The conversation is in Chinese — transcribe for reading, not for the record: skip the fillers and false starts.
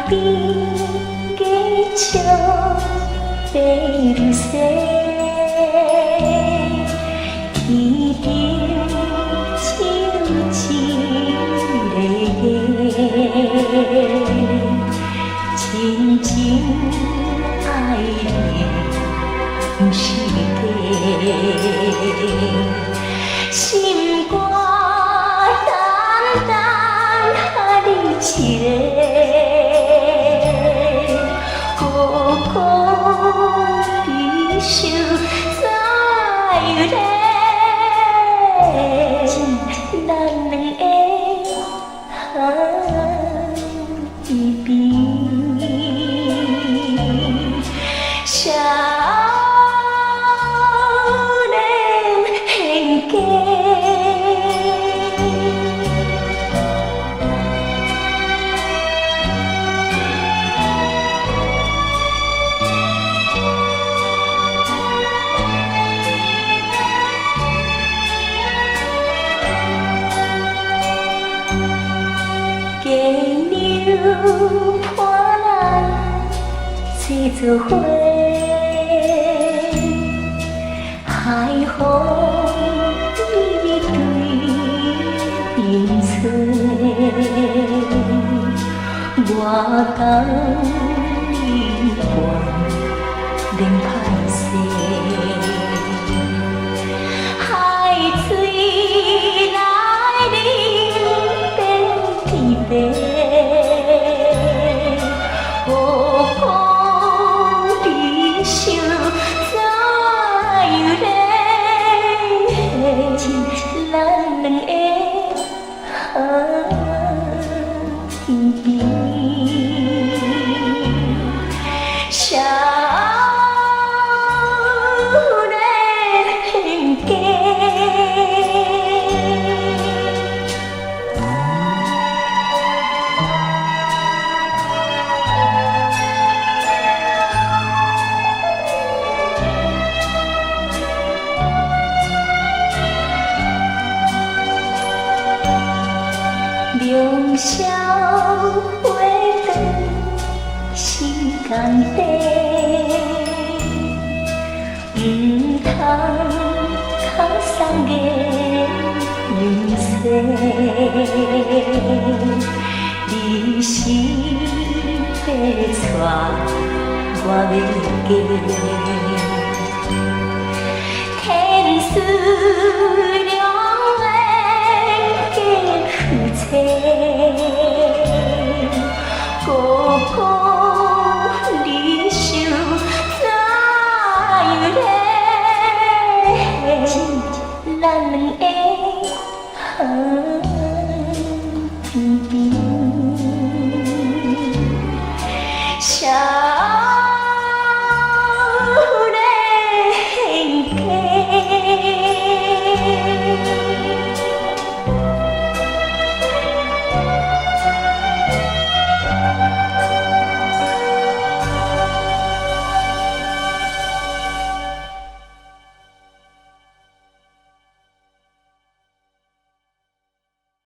边家唱白日西，天顶照一个真情爱恋世界，心肝淡淡你一个，孤孤悲伤在有个，咱两个一边。少年행家，鸡牛伴咱齐做伙。海风微微对面吹，我讲你惯免歹势，海水来啉变天白。少年家。良宵花灯时间短，唔通较送个人世。你是要带我要嫁，天赐良孤孤离愁在有个，咱两个。